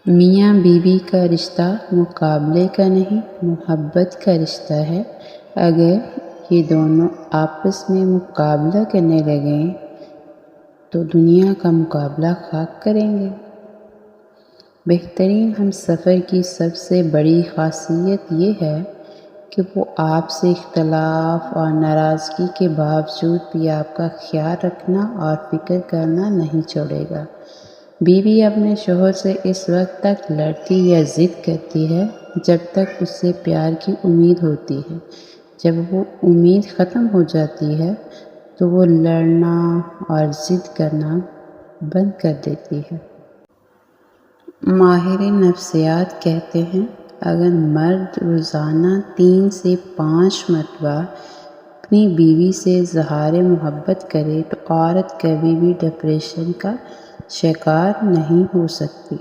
میاں بیوی کا رشتہ مقابلے کا نہیں، محبت کا رشتہ ہے۔ اگر یہ دونوں آپس میں مقابلہ کرنے لگیں تو دنیا کا مقابلہ خاک کریں گے۔ بہترین ہم سفر کی سب سے بڑی خاصیت یہ ہے کہ وہ آپ سے اختلاف اور ناراضگی کے باوجود بھی آپ کا خیال رکھنا اور فکر کرنا نہیں چھوڑے گا۔ بیوی اپنے شوہر سے اس وقت تک لڑتی یا ضد کرتی ہے جب تک اس سے پیار کی امید ہوتی ہے۔ جب وہ امید ختم ہو جاتی ہے تو وہ لڑنا اور ضد کرنا بند کر دیتی ہے۔ ماہر نفسیات کہتے ہیں اگر مرد روزانہ 3 سے 5 مرتبہ اپنی بیوی سے اظہار محبت کرے تو عورت کبھی بھی ڈپریشن کا شکار نہیں ہو سکتی۔